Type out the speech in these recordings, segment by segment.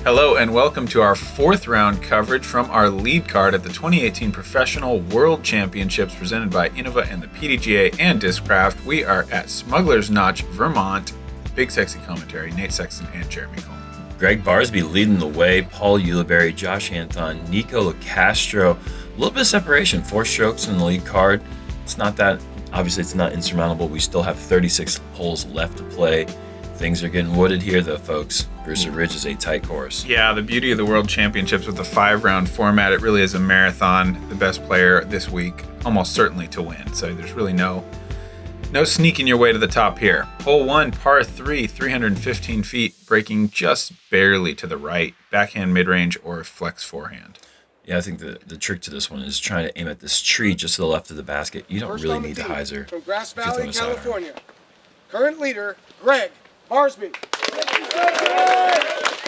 Hello and welcome to our fourth round coverage from our lead card at the 2018 Professional World Championships presented by Innova and the PDGA and Discraft. We are at Smugglers Notch, Vermont. BigSexy commentary, Nate Sexton and Jeremy Koling. Gregg Barsby leading the way, Paul Ulibarri, Josh Anthon, Nikko Locastro. A little bit of separation, 4 strokes in the lead card. It's not that, obviously it's not insurmountable. We still have 36 holes left to play. Things are getting wooded here though, folks. Versus Ridge is a tight course. Yeah, the beauty of the World Championships with the 5-round format, it really is a marathon. The best player this week, almost certainly to win. So there's really no sneaking your way to the top here. Hole 1, par 3, 315 feet, breaking just barely to the right. Backhand mid-range or flex forehand. Yeah, I think the trick to this one is trying to aim at this tree just to the left of the basket. You don't really need the hyzer. From Grass Valley, California. Current leader, Gregg Barsby.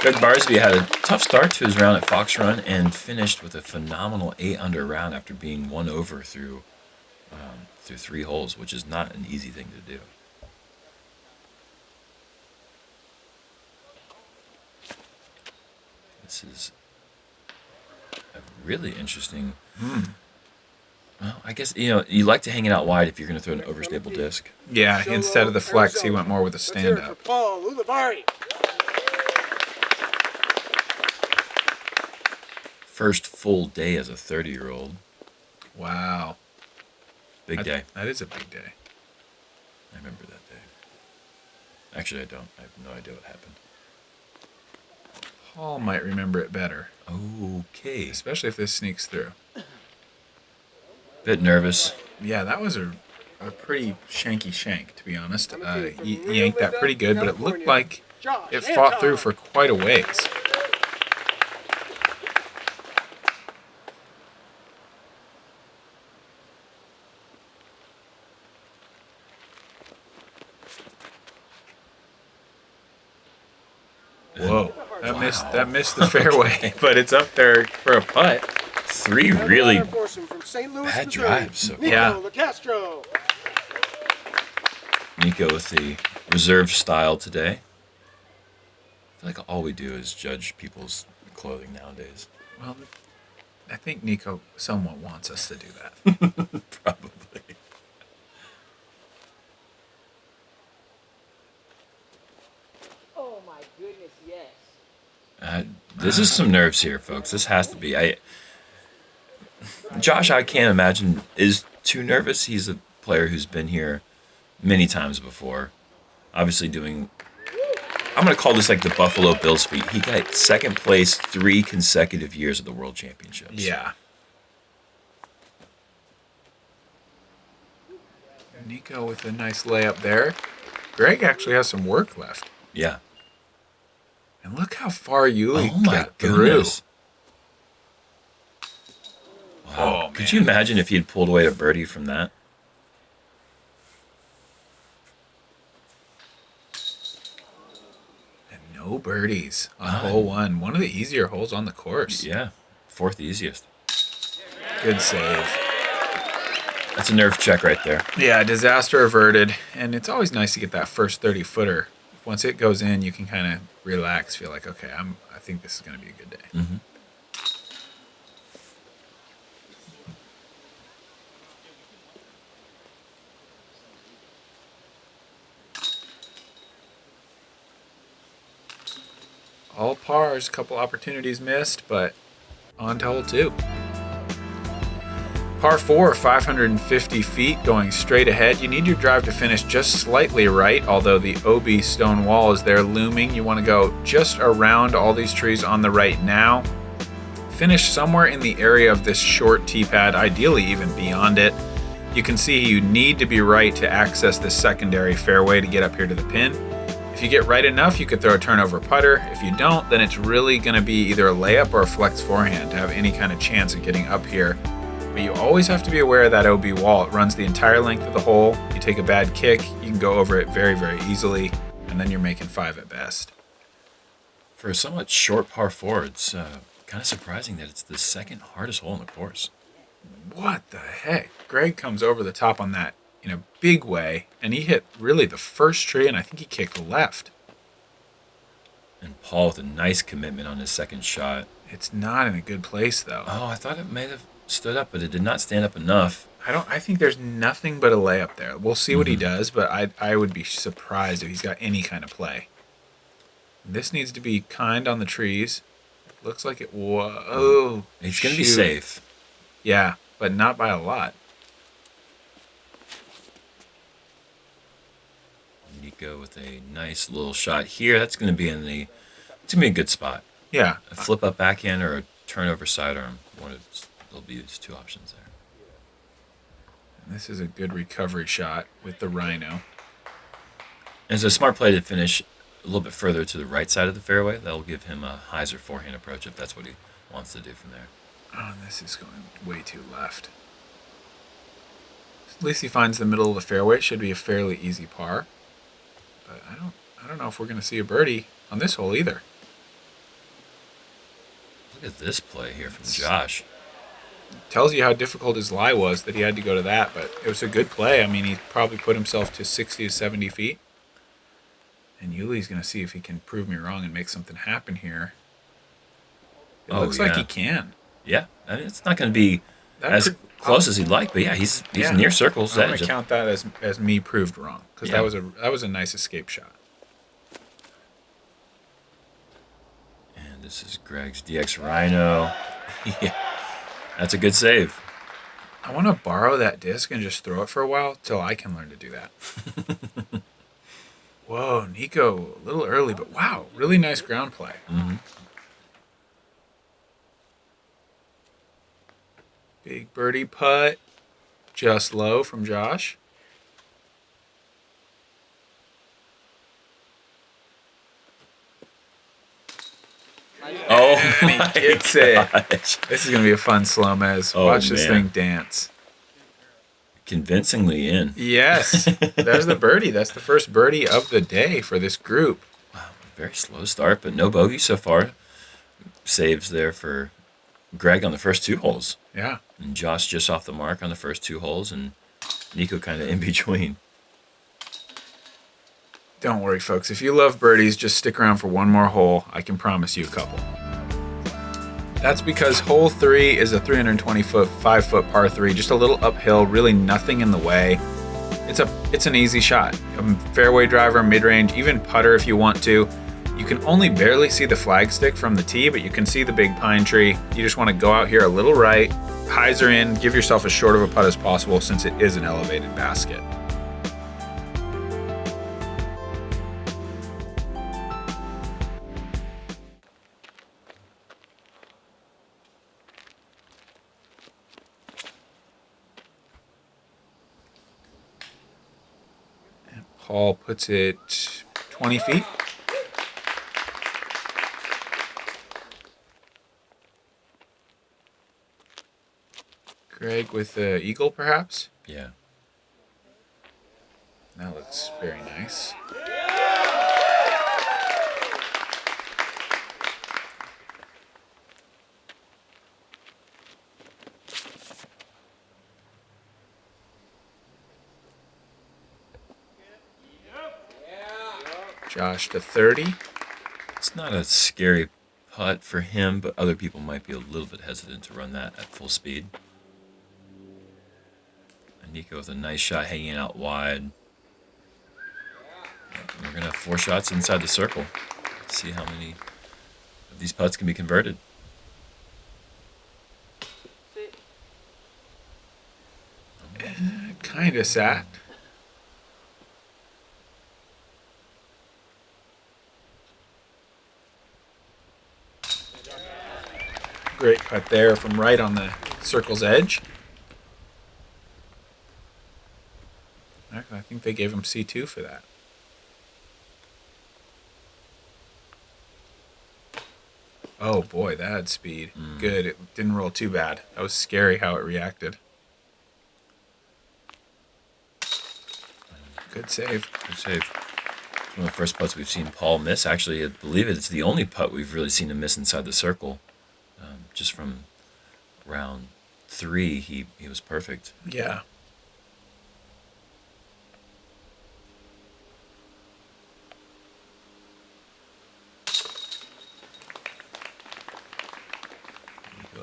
Gregg Barsby had a tough start to his round at Fox Run and finished with a phenomenal 8-under round after being 1 over through 3 holes, which is not an easy thing to do. This is a really interesting. Well, I guess you like to hang it out wide if you're going to throw an overstable disc. Yeah, instead of the flex, he went more with a stand-up. Paul Ulibarri. First full day as a 30-year-old. Wow. Big day. That is a big day. I remember that day. Actually, I don't. I have no idea what happened. Paul might remember it better. Okay. Especially if this sneaks through. Bit nervous. Yeah, that was a pretty shanky shank, to be honest. He yanked that pretty good, but it looked like it fought through for quite a ways. Whoa, that missed the fairway, but it's up there for a putt. 3 really bad drives. So. Yeah. Nikko with the reserve style today. I feel like all we do is judge people's clothing nowadays. Well, I think Nikko somewhat wants us to do that. Probably. Oh my goodness, yes. This is some nerves here, folks. This has to be. Josh, I can't imagine, is too nervous. He's a player who's been here many times before. Obviously doing, I'm going to call this like the Buffalo Bills feat. He got second place 3 consecutive years at the World Championships. Yeah. Nikko with a nice layup there. Gregg actually has some work left. Yeah. And look how far Uli got goodness. through. Wow. Could you imagine if he had pulled away a birdie from that? And no birdies on hole 1. One of the easier holes on the course. Yeah. 4th easiest. Good save. That's a nerve check right there. Yeah, disaster averted. And it's always nice to get that first 30-footer. Once it goes in, you can kind of relax, feel like, okay, I think this is going to be a good day. Mm-hmm. All pars, couple opportunities missed, but on to hole 2. Par 4, 550 feet, going straight ahead. You need your drive to finish just slightly right, although the OB stone wall is there looming. You want to go just around all these trees on the right now. Finish somewhere in the area of this short tee pad, ideally even beyond it. You can see you need to be right to access this secondary fairway to get up here to the pin. If you get right enough, you could throw a turnover putter. If you don't, then it's really going to be either a layup or a flex forehand to have any kind of chance of getting up here. But you always have to be aware of that OB wall. It runs the entire length of the hole. You take a bad kick, you can go over it very, very easily, and then you're making 5 at best. For a somewhat short par 4, it's kind of surprising that it's the second hardest hole in the course. What the heck? Gregg comes over the top on that in a big way, and he hit really the first tree, and I think he kicked left. And Paul with a nice commitment on his second shot. It's not in a good place, though. Oh, I thought it may have stood up, but it did not stand up enough. I think there's nothing but a layup there. We'll see what he does, but I would be surprised if he's got any kind of play. This needs to be kind on the trees. Looks like it was. Oh, he's going to be safe. Yeah, but not by a lot. Nikko with a nice little shot here. That's going to be it's going to be a good spot. Yeah. A flip up backhand or a turnover sidearm. There'll be these two options there. And this is a good recovery shot with the Rhino. And it's a smart play to finish a little bit further to the right side of the fairway. That'll give him a hyzer forehand approach if that's what he wants to do from there. Oh, and this is going way too left. At least he finds the middle of the fairway. It should be a fairly easy par. But I don't know if we're going to see a birdie on this hole either. Look at this play here from Josh. Tells you how difficult his lie was that he had to go to that, but it was a good play. I mean, he probably put himself to 60 to 70 feet. And Uli's going to see if he can prove me wrong and make something happen here. It looks like he can. Yeah, I mean, it's not going to be as close as he'd like, but yeah, he's near circle's edge. I'm going to count that as me proved wrong, because that was a nice escape shot. And this is Gregg's DX Rhino. Yeah, that's a good save. I want to borrow that disc and just throw it for a while till I can learn to do that. Whoa, Nikko, a little early, but wow, really nice ground play. Mm-hmm. Big birdie putt, just low from Josh. Oh, and he gets it. This is going to be a fun SloMez. Watch this thing dance. Convincingly in. Yes. There's the birdie. That's the first birdie of the day for this group. Wow, very slow start, but no bogey so far. Saves there for Gregg on the first two holes. Yeah. And Josh just off the mark on the first two holes, and Nikko kind of in between. Don't worry, folks. If you love birdies, just stick around for one more hole. I can promise you a couple. That's because hole 3 is a 320-foot, 5-foot par 3, just a little uphill, really nothing in the way. It's an easy shot. A fairway driver, mid-range, even putter if you want to. You can only barely see the flagstick from the tee, but you can see the big pine tree. You just want to go out here a little right, hyzer in, give yourself as short of a putt as possible since it is an elevated basket. And Paul puts it 20 feet. Gregg with the eagle, perhaps? Yeah. That looks very nice. Josh to 30. It's not a scary putt for him, but other people might be a little bit hesitant to run that at full speed. And Nikko with a nice shot hanging out wide. We're going to have 4 shots inside the circle. Let's see how many of these putts can be converted. Kind of sat. Great putt there from right on the circle's edge. Actually, I think they gave him C2 for that. Oh boy, that had speed. Good. It didn't roll too bad. That was scary how it reacted. Good save. Good save. It's one of the first putts we've seen Paul miss. Actually, I believe it's the only putt we've really seen him miss inside the circle. Just from round 3, he was perfect. Yeah.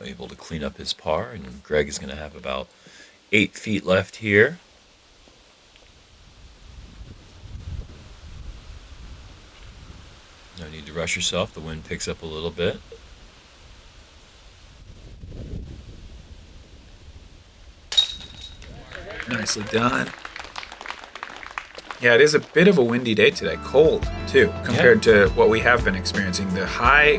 able to clean up his par, and Gregg is going to have about 8 feet left here. No need to rush yourself. The wind picks up a little bit. Nicely done. Yeah, it is a bit of a windy day today. Cold, too, compared to what we have been experiencing. The high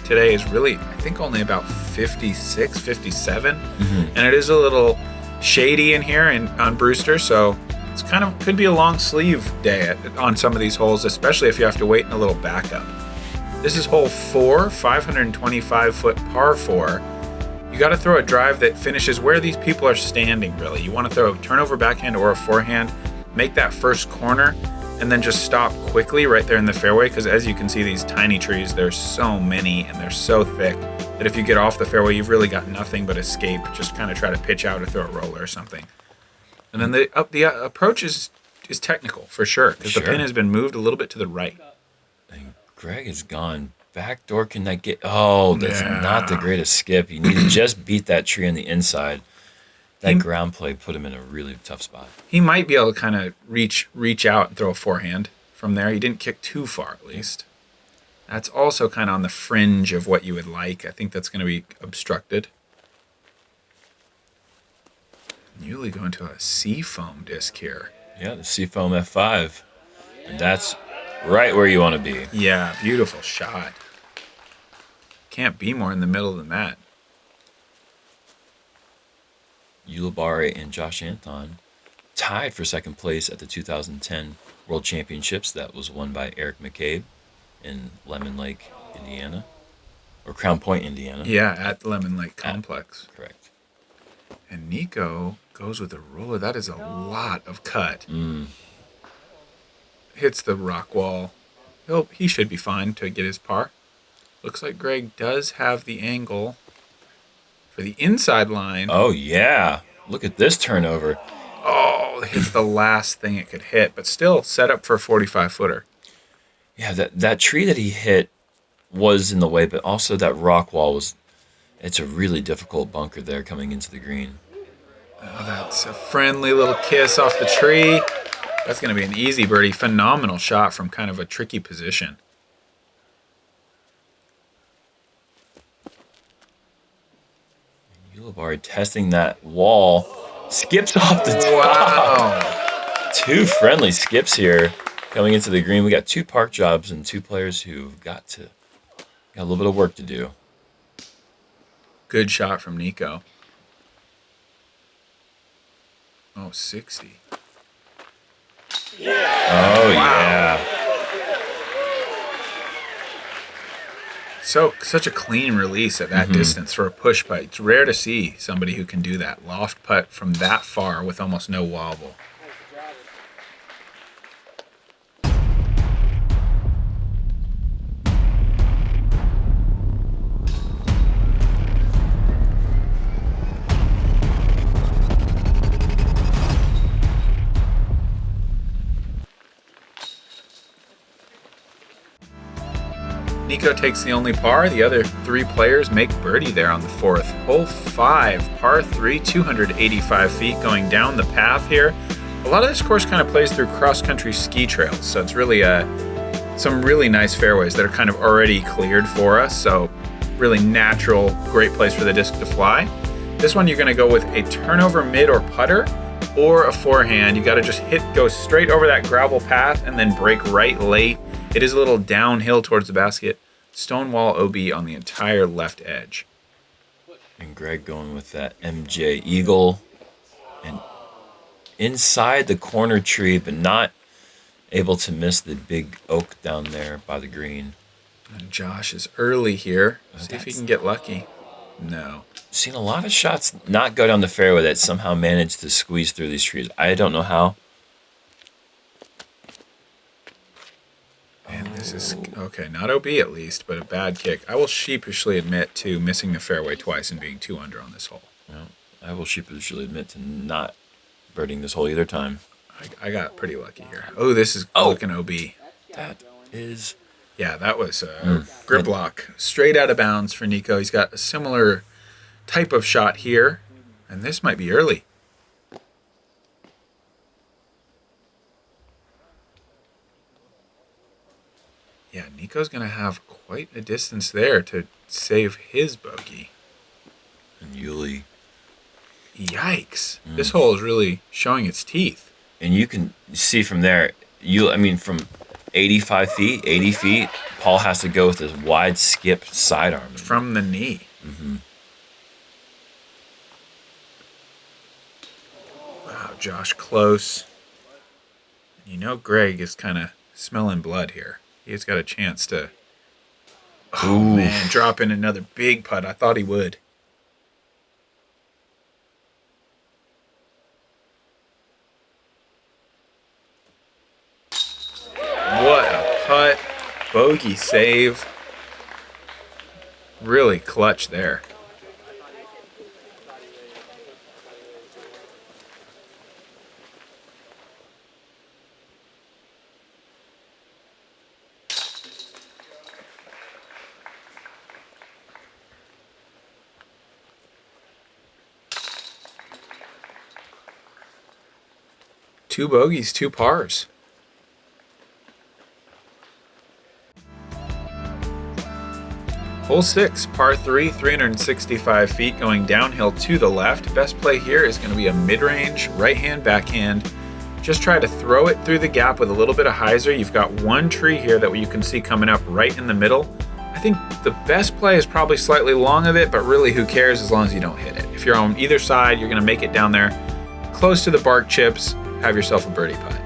today is really, I think, only about 56, 57. And it is a little shady in here on Brewster, so it's kind of could be a long sleeve day on some of these holes, especially if you have to wait in a little backup. This is hole 4, 525-foot par 4. You got to throw a drive that finishes where these people are standing, really. You want to throw a turnover backhand or a forehand, make that first corner, and then just stop quickly right there in the fairway, because as you can see, these tiny trees, there's so many and they're so thick that if you get off the fairway, you've really got nothing but escape. Just kind of try to pitch out or throw a roller or something. And then the approach is technical for sure, because the pin has been moved a little bit to the right. And Gregg has gone backdoor. Can that get? Oh, that's not the greatest skip. You need to just beat that tree on the inside. That ground play put him in a really tough spot. He might be able to kind of reach out and throw a forehand from there. He didn't kick too far, at least. That's also kind of on the fringe of what you would like. I think that's going to be obstructed. Yuli going to a Seafoam disc here. Yeah, the Seafoam F5. And that's right where you want to be. Yeah, beautiful shot. Can't be more in the middle than that. Ulibarri and Josh Anthon tied for second place at the 2010 World Championships. That was won by Eric McCabe in Lemon Lake, Indiana. Or Crown Point, Indiana. Yeah, at the Lemon Lake Complex. Correct. And Nikko goes with a roller. That is a lot of cut. Hits the rock wall. He should be fine to get his par. Looks like Gregg does have the angle for the inside line. Oh, yeah. Look at this turnover. Oh, hits the last thing it could hit, but still set up for a 45-footer. Yeah, that tree that he hit was in the way, but also that rock wall was... It's a really difficult bunker there coming into the green. Oh, that's a friendly little kiss off the tree. That's going to be an easy birdie. Phenomenal shot from kind of a tricky position. Ulibarri testing that wall. Skips off the top. Wow. 2 friendly skips here coming into the green. We got 2 park jobs and 2 players who've got a little bit of work to do. Good shot from Nikko. Oh, 60. Yeah. Oh, wow. Yeah. Such a clean release at that distance for a push putt. It's rare to see somebody who can do that. Loft putt from that far with almost no wobble. Nikko takes the only par. The other 3 players make birdie there on the 4th. Hole 5, par 3, 285 feet going down the path here. A lot of this course kind of plays through cross-country ski trails, so it's really some really nice fairways that are kind of already cleared for us, so really natural, great place for the disc to fly. This one you're going to go with a turnover mid or putter or a forehand. You got to just go straight over that gravel path and then break right late. It is a little downhill towards the basket. Stonewall OB on the entire left edge. And Gregg going with that MJ Eagle. And inside the corner tree, but not able to miss the big oak down there by the green. And Josh is early here. See if he can get lucky. No. Seen a lot of shots not go down the fairway that somehow managed to squeeze through these trees. I don't know how. And this is, okay, not OB at least, but a bad kick. I will sheepishly admit to missing the fairway twice and being 2 under on this hole. No, I will sheepishly admit to not birding this hole either time. I got pretty lucky here. Oh, this is looking OB. That is... Yeah, that was a grip lock. Straight out of bounds for Nikko. He's got a similar type of shot here, and this might be early. Yeah, Nikko's going to have quite a distance there to save his bogey. And Uli. Yikes. This hole is really showing its teeth. And you can see from there, from 85 feet, 80 feet, Paul has to go with this wide skip sidearm. From the knee. Mm-hmm. Wow, Josh close. You know Gregg is kind of smelling blood here. He's got a chance to, man, drop in another big putt. I thought he would. What a putt. Bogey save. Really clutch there. Two bogeys, two pars. Hole 6, par 3, 365 feet going downhill to the left. Best play here is going to be a mid-range, right-hand, backhand. Just try to throw it through the gap with a little bit of hyzer. You've got one tree here that you can see coming up right in the middle. I think the best play is probably slightly long of it, but really who cares as long as you don't hit it. If you're on either side, you're going to make it down there close to the bark chips. Have yourself a birdie putt.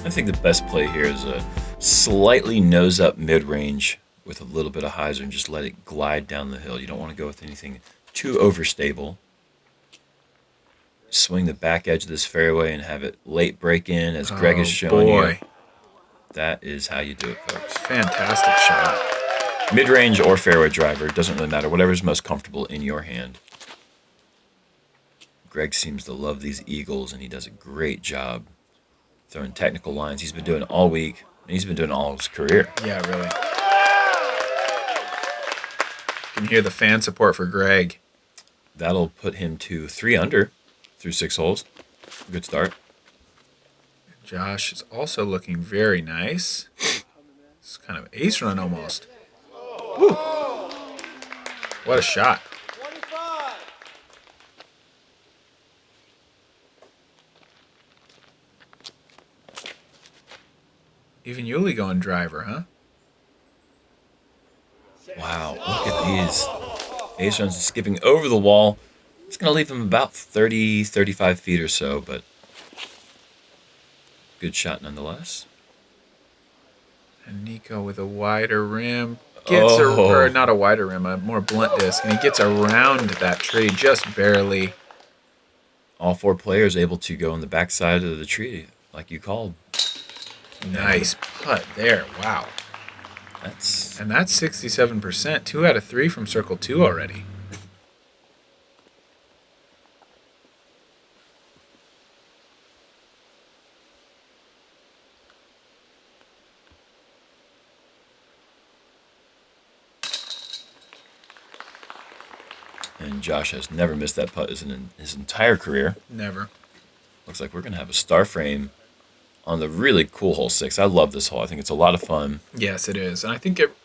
I think the best play here is a slightly nose up mid-range with a little bit of hyzer and just let it glide down the hill. You don't want to go with anything too overstable. Swing the back edge of this fairway and have it late break in as Gregg is showing you. That is how you do it, folks. Fantastic shot. Mid-range or fairway driver, doesn't really matter. Whatever's most comfortable in your hand. Gregg seems to love these eagles, and he does a great job throwing technical lines. He's been doing it all week, and he's been doing it all his career. Yeah, really. You can hear the fan support for Gregg. That'll put him to 3 under through 6 holes. Good start. Josh is also looking very nice. It's kind of an ace run almost. Woo. What a shot. Even Uli going driver, huh? Wow, look at these. Ace runs skipping over the wall. It's going to leave him about 30, 35 feet or so, but good shot nonetheless. And Nikko with a wider rim. Or not a wider rim, a more blunt disc. And he gets around that tree just barely. All 4 players able to go on the backside of the tree, like you called. Nice putt there. Wow. That's 67%. 2 out of 3 from circle 2 already. And Josh has never missed that putt in his entire career. Never. Looks like we're going to have a star frame on the really cool hole 6. I love this hole. I think it's a lot of fun. Yes, it is. And I think it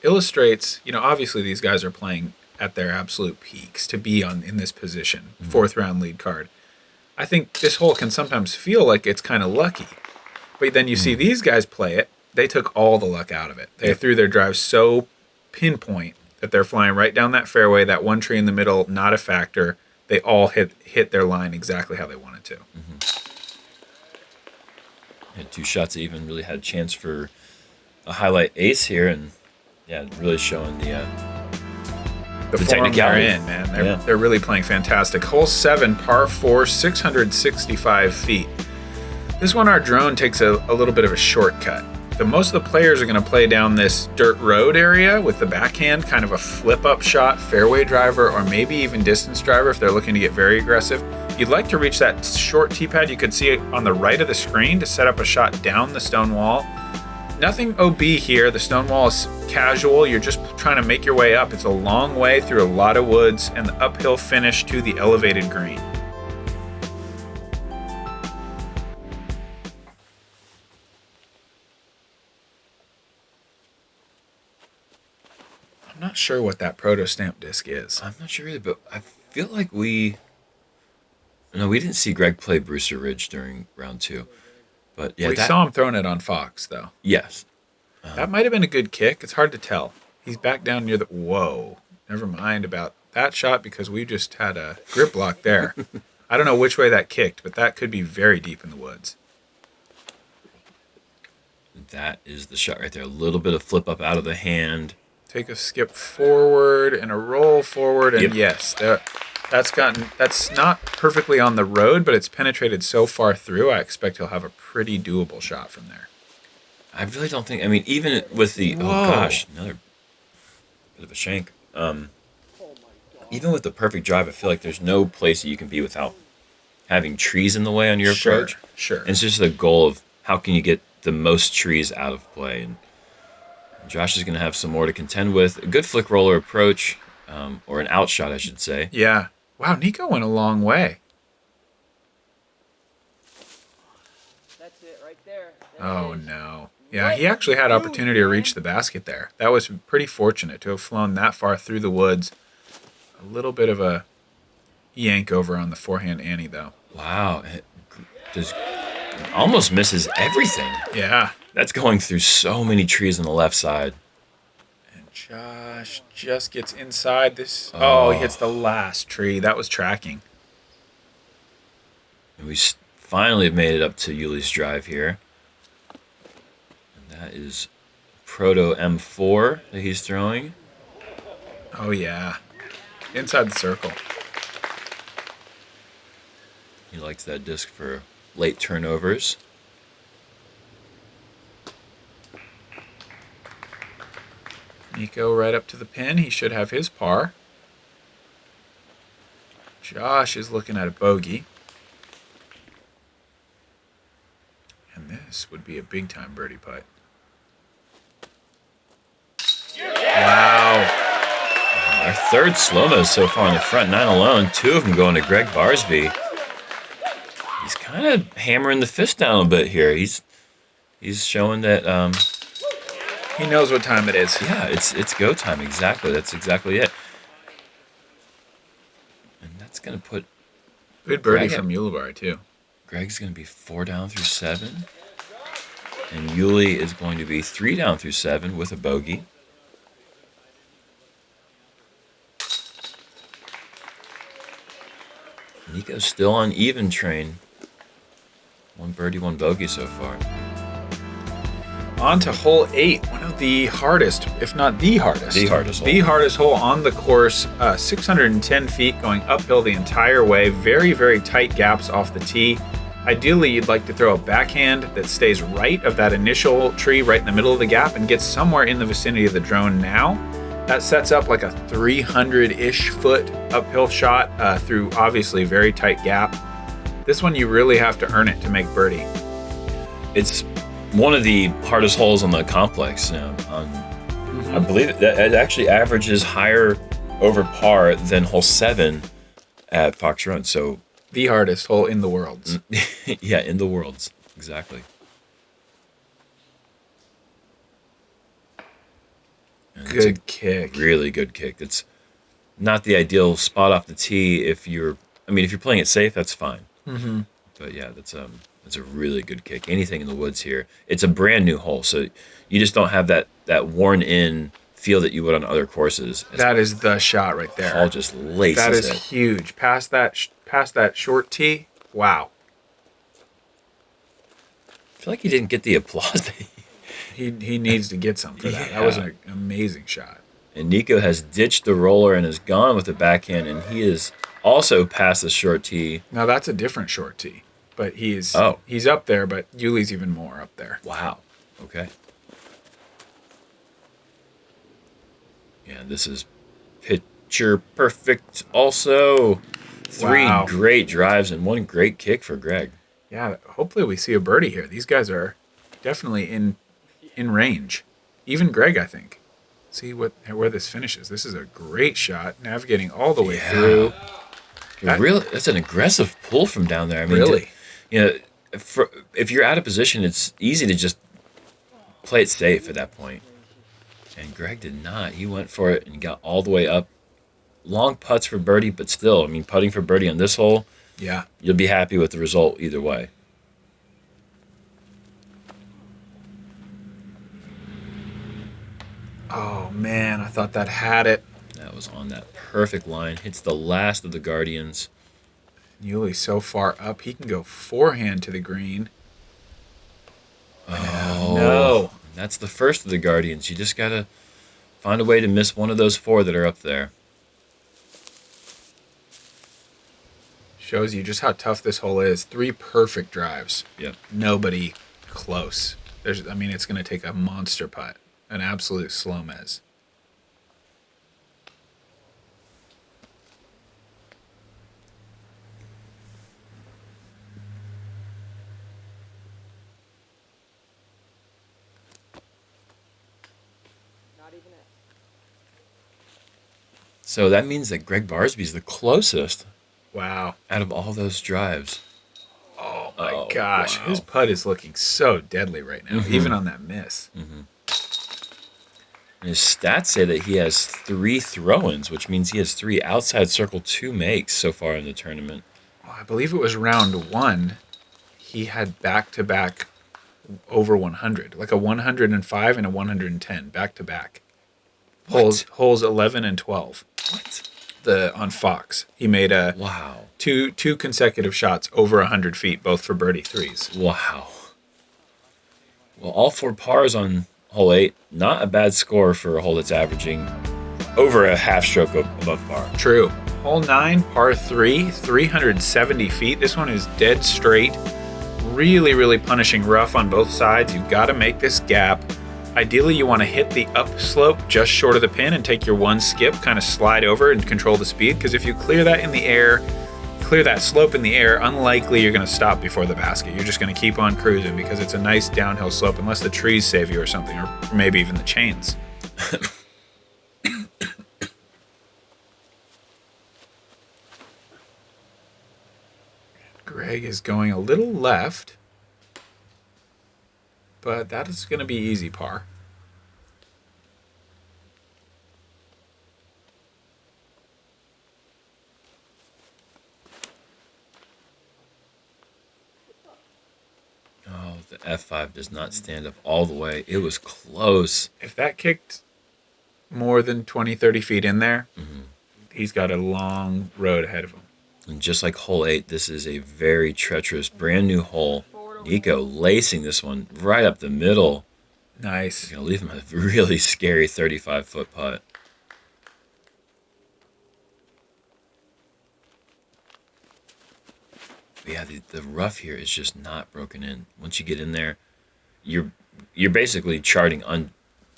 illustrates, obviously these guys are playing at their absolute peaks to be in this position, 4th round lead card. I think this hole can sometimes feel like it's kind of lucky. But then you see these guys play it. They took all the luck out of it. They threw their drives so pinpoint that they're flying right down that fairway, that one tree in the middle, not a factor. They all hit their line exactly how they wanted to. Had 2 shots that even really had a chance for a highlight ace here, and really showing the form they're in, man. They're really playing fantastic. Hole 7, par 4, 665 feet. This one, our drone takes a little bit of a shortcut. Most of the players are going to play down this dirt road area with the backhand, kind of a flip-up shot, fairway driver, or maybe even distance driver if they're looking to get very aggressive. You'd like to reach that short tee pad you could see on the right of the screen to set up a shot down the stone wall. Nothing OB here. The stone wall is casual. You're just trying to make your way up. It's a long way through a lot of woods and the uphill finish to the elevated green. I'm not sure what that proto stamp disc is. I'm not sure either, but I feel like we didn't see Gregg play Brewster Ridge during round 2. But yeah, we saw him throwing it on Fox, though. Yes. That might have been a good kick. It's hard to tell. He's back down near the... Whoa. Never mind about that shot because we just had a grip lock there. I don't know which way that kicked, but that could be very deep in the woods. That is the shot right there. A little bit of flip up out of the hand. Take a skip forward and a roll forward, and yes, that's not perfectly on the road, but it's penetrated so far through, I expect he'll have a pretty doable shot from there. I really don't think, I mean, even with the, Whoa. oh gosh, another bit of a shank. Even with the perfect drive, I feel like there's no place that you can be without having trees in the way on your approach. Sure. And it's just the goal of how can you get the most trees out of play. And Josh is going to have some more to contend with. A good flick roller approach, or an outshot, I should say. Yeah. Wow, Nikko went a long way. That's it right there. Oh, no. Yeah, he actually had opportunity to reach the basket there. That was pretty fortunate to have flown that far through the woods. A little bit of a yank over on the forehand Annie, though. Wow. Almost misses everything. Yeah. That's going through so many trees on the left side. And Josh just gets inside this. Oh, he hits the last tree. That was tracking. And we finally have made it up to Uli's drive here. And that is Proto M4 that he's throwing. Oh, yeah. Inside the circle. He likes that disc for late turnovers. Nikko right up to the pin. He should have his par. Josh is looking at a bogey. And this would be a big-time birdie putt. Wow. Our third SloMez so far in the front nine alone. 2 of them going to Gregg Barsby. He's kind of hammering the fist down a bit here. He's showing that he knows what time it is. Yeah, it's go time. Exactly. That's exactly it. And that's going to put Good birdie from Ulibarri, too. Gregg's going to be 4 down through 7. And Uli is going to be 3 down through 7 with a bogey. Nikko's still on even train. 1 birdie, 1 bogey so far. On to hole 8, one of the hardest, if not the hardest. The hardest hole. The hardest hole on the course. 610 feet going uphill the entire way. Very, very tight gaps off the tee. Ideally, you'd like to throw a backhand that stays right of that initial tree, right in the middle of the gap, and gets somewhere in the vicinity of the drone now. That sets up like a 300-ish foot uphill shot through obviously a very tight gap. This one you really have to earn it to make birdie. It's one of the hardest holes on the complex. I believe that it actually averages higher over par than hole 7 at Fox Run. So the hardest hole in the world. Yeah, in the worlds. Exactly. And good kick. Really good kick. It's not the ideal spot off the tee if you're playing it safe, that's fine. Mm-hmm. But yeah, that's a really good kick. Anything in the woods here. It's a brand new hole, so you just don't have that worn in feel that you would on other courses. That is the shot right there. Paul just laces it. That is huge. Past that short tee. Wow. I feel like he didn't get the applause. He needs to get some for that. That was an amazing shot. And Nikko has ditched the roller and is gone with the backhand, and he is also past the short tee. Now that's a different short tee, but he's up there, but Yuli's even more up there. Wow. Okay. Yeah, this is picture perfect also. 3 great drives and 1 great kick for Gregg. Yeah, hopefully we see a birdie here. These guys are definitely in in range. Even Gregg, I think. See where this finishes. This is a great shot, navigating all the way through. That's an aggressive pull from down there. I mean, Really? If you're out of position, it's easy to just play it safe at that point. And Gregg did not. He went for it and got all the way up. Long putts for birdie, but still, I mean, putting for birdie on this hole, Yeah. you'll be happy with the result either way. Oh, man, I thought that had it. That was on that perfect line. Hits the last of the Guardians. Yuli's so far up, he can go forehand to the green. Oh, No. That's the first of the Guardians. You just got to find a way to miss one of those 4 that are up there. Shows you just how tough this hole is. 3 perfect drives. Yep. Nobody close. It's going to take a monster putt. An absolute SloMez. Not even it. So that means that Gregg Barsby is the closest Wow. out of all those drives. Oh my gosh. His putt is looking so deadly right now, even on that miss. And his stats say that he has 3 throw-ins, which means he has 3 outside circle 2 makes so far in the tournament. Well, I believe it was round 1. He had back-to-back over 100, like a 105 and a 110 back-to-back. Holes 11 and 12. What? On Fox, he made two consecutive shots over 100 feet, both for birdie 3s. Wow. Well, all 4 pars on hole 8. Not a bad score for a hole that's averaging over a half stroke above par. True. Hole 9, par 3, 370 feet. This one is dead straight. Really, really punishing rough on both sides. You've got to make this gap. Ideally, you want to hit the upslope just short of the pin and take your 1 skip, kind of slide over and control the speed. Because if you clear that in the air, clear that slope in the air, unlikely you're going to stop before the basket. You're just going to keep on cruising because it's a nice downhill slope, unless the trees save you or something, or maybe even the chains. Gregg is going a little left, but that is going to be easy par. Oh, the F5 does not stand up all the way. It was close. If that kicked more than 20, 30 feet in there, he's got a long road ahead of him. And just like hole 8, this is a very treacherous, brand new hole. Nikko lacing this one right up the middle. Nice. Going to leave him a really scary 35-foot putt. But yeah, the rough here is just not broken in. Once you get in there, you're basically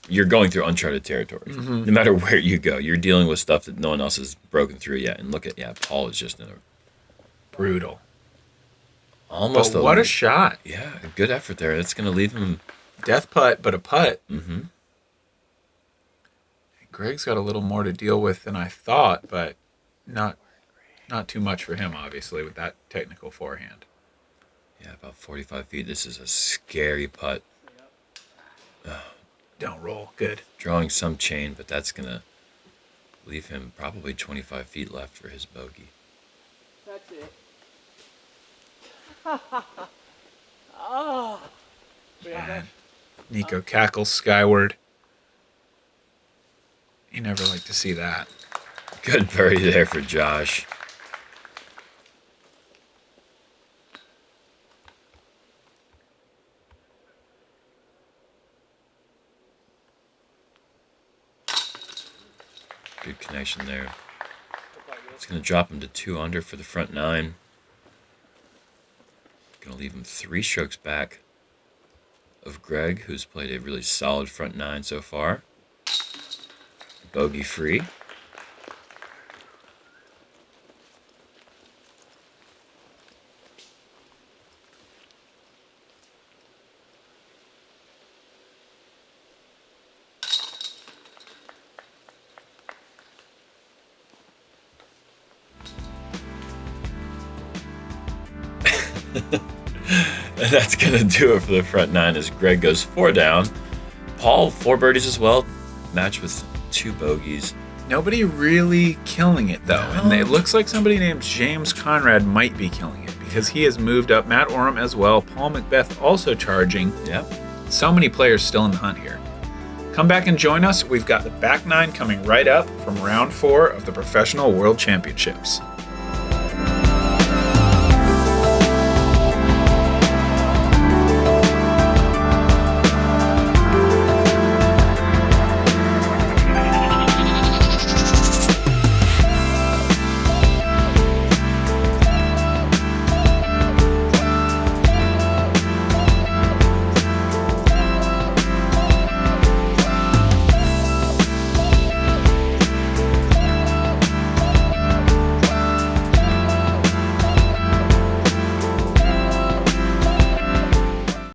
you're going through uncharted territory. No matter where you go, you're dealing with stuff that no one else has broken through yet. And look at, Paul is just in a Brutal. almost But what a shot. Yeah, a good effort there. That's going to leave him. Death putt, but a putt. Mm-hmm. Gregg's got a little more to deal with than I thought, but not too much for him, obviously, with that technical forehand. Yeah, about 45 feet. This is a scary putt. Don't roll. Good. Drawing some chain, but that's going to leave him probably 25 feet left for his bogey. That's it. Oh. Man. Nikko cackles skyward. You never like to see that. Good birdie there for Josh. Good connection there. It's going to drop him to 2 under for the front 9. Going to leave him 3 strokes back of Gregg, who's played a really solid front 9 so far. Bogey free. And that's going to do it for the front 9 as Greg goes 4 down. Paul, 4 birdies as well, matched with 2 bogeys. Nobody really killing it, though. No. And it looks like somebody named James Conrad might be killing it because he has moved up. Matt Oram as well. Paul Macbeth also charging. Yep. So many players still in the hunt here. Come back and join us. We've got the back 9 coming right up from round 4 of the Professional World Championships.